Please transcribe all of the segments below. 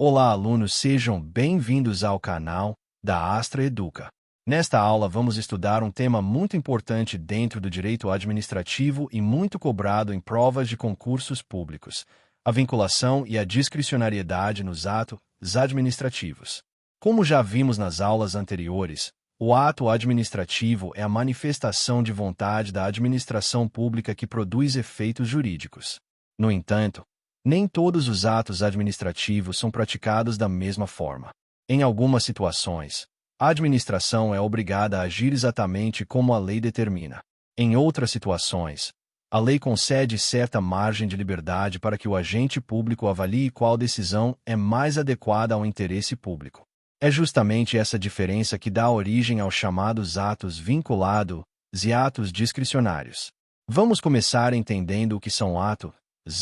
Olá, alunos, sejam bem-vindos ao canal da Astra Educa. Nesta aula, vamos estudar um tema muito importante dentro do direito administrativo e muito cobrado em provas de concursos públicos: a vinculação e a discricionariedade nos atos administrativos. Como já vimos nas aulas anteriores, o ato administrativo é a manifestação de vontade da administração pública que produz efeitos jurídicos. No entanto, nem todos os atos administrativos são praticados da mesma forma. Em algumas situações, a administração é obrigada a agir exatamente como a lei determina. Em outras situações, a lei concede certa margem de liberdade para que o agente público avalie qual decisão é mais adequada ao interesse público. É justamente essa diferença que dá origem aos chamados atos vinculados e atos discricionários. Vamos começar entendendo o que são atos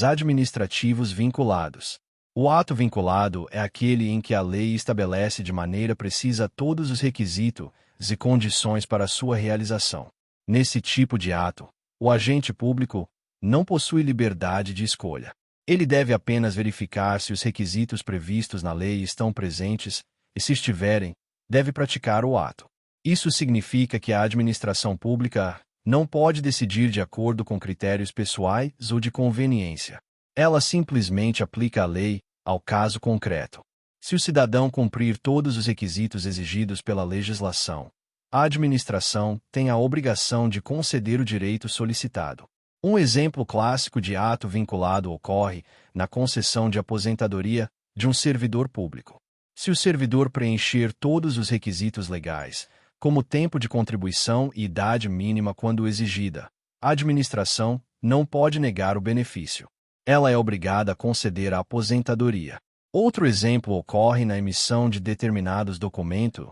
administrativos vinculados. O ato vinculado é aquele em que a lei estabelece de maneira precisa todos os requisitos e condições para sua realização. Nesse tipo de ato, o agente público não possui liberdade de escolha. Ele deve apenas verificar se os requisitos previstos na lei estão presentes e, se estiverem, deve praticar o ato. Isso significa que a administração pública não pode decidir de acordo com critérios pessoais ou de conveniência. Ela simplesmente aplica a lei ao caso concreto. Se o cidadão cumprir todos os requisitos exigidos pela legislação, a administração tem a obrigação de conceder o direito solicitado. Um exemplo clássico de ato vinculado ocorre na concessão de aposentadoria de um servidor público. Se o servidor preencher todos os requisitos legais, como tempo de contribuição e idade mínima quando exigida, a administração não pode negar o benefício. Ela é obrigada a conceder a aposentadoria. Outro exemplo ocorre na emissão de determinados documentos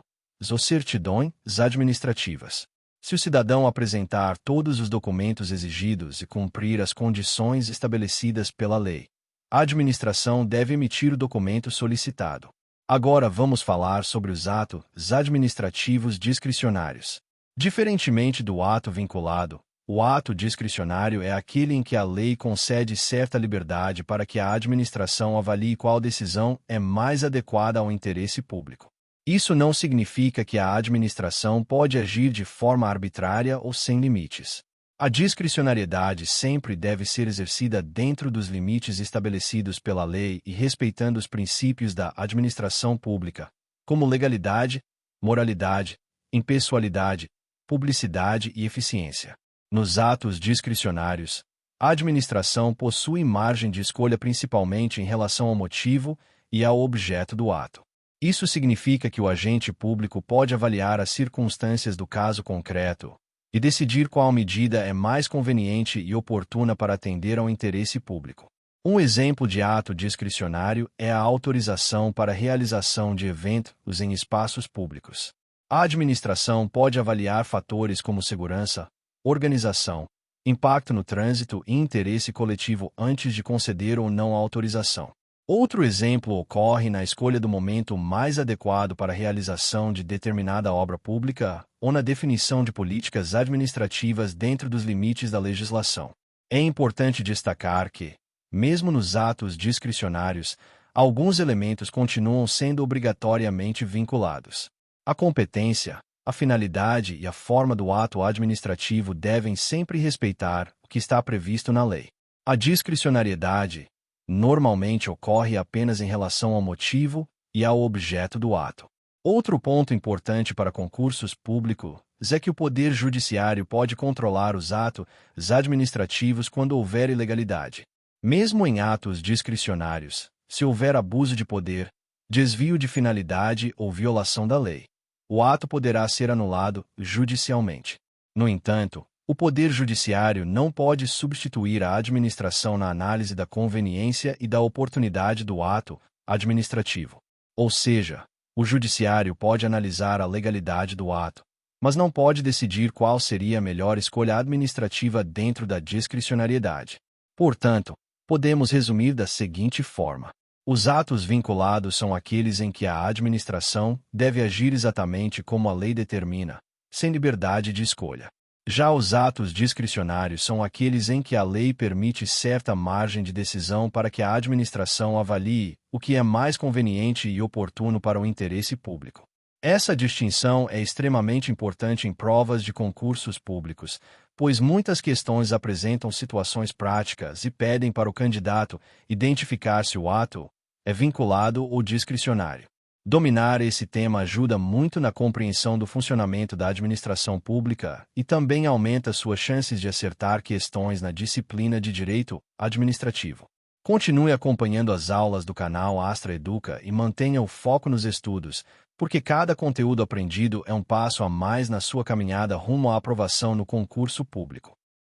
ou certidões administrativas. Se o cidadão apresentar todos os documentos exigidos e cumprir as condições estabelecidas pela lei, a administração deve emitir o documento solicitado. Agora vamos falar sobre os atos administrativos discricionários. Diferentemente do ato vinculado, o ato discricionário é aquele em que a lei concede certa liberdade para que a administração avalie qual decisão é mais adequada ao interesse público. Isso não significa que a administração pode agir de forma arbitrária ou sem limites. A discricionariedade sempre deve ser exercida dentro dos limites estabelecidos pela lei e respeitando os princípios da administração pública, como legalidade, moralidade, impessoalidade, publicidade e eficiência. Nos atos discricionários, a administração possui margem de escolha principalmente em relação ao motivo e ao objeto do ato. Isso significa que o agente público pode avaliar as circunstâncias do caso concreto e decidir qual medida é mais conveniente e oportuna para atender ao interesse público. Um exemplo de ato discricionário é a autorização para a realização de eventos em espaços públicos. A administração pode avaliar fatores como segurança, organização, impacto no trânsito e interesse coletivo antes de conceder ou não a autorização. Outro exemplo ocorre na escolha do momento mais adequado para a realização de determinada obra pública ou na definição de políticas administrativas dentro dos limites da legislação. É importante destacar que, mesmo nos atos discricionários, alguns elementos continuam sendo obrigatoriamente vinculados. A competência, a finalidade e a forma do ato administrativo devem sempre respeitar o que está previsto na lei. A discricionariedade normalmente ocorre apenas em relação ao motivo e ao objeto do ato. Outro ponto importante para concursos públicos é que o Poder Judiciário pode controlar os atos administrativos quando houver ilegalidade. Mesmo em atos discricionários, se houver abuso de poder, desvio de finalidade ou violação da lei, o ato poderá ser anulado judicialmente. No entanto, o Poder Judiciário não pode substituir a administração na análise da conveniência e da oportunidade do ato administrativo. Ou seja, o Judiciário pode analisar a legalidade do ato, mas não pode decidir qual seria a melhor escolha administrativa dentro da discricionariedade. Portanto, podemos resumir da seguinte forma: os atos vinculados são aqueles em que a administração deve agir exatamente como a lei determina, sem liberdade de escolha. Já os atos discricionários são aqueles em que a lei permite certa margem de decisão para que a administração avalie o que é mais conveniente e oportuno para o interesse público. Essa distinção é extremamente importante em provas de concursos públicos, pois muitas questões apresentam situações práticas e pedem para o candidato identificar se o ato é vinculado ou discricionário. Dominar esse tema ajuda muito na compreensão do funcionamento da administração pública e também aumenta suas chances de acertar questões na disciplina de Direito Administrativo. Continue acompanhando as aulas do canal Astra Educa e mantenha o foco nos estudos, porque cada conteúdo aprendido é um passo a mais na sua caminhada rumo à aprovação no concurso público.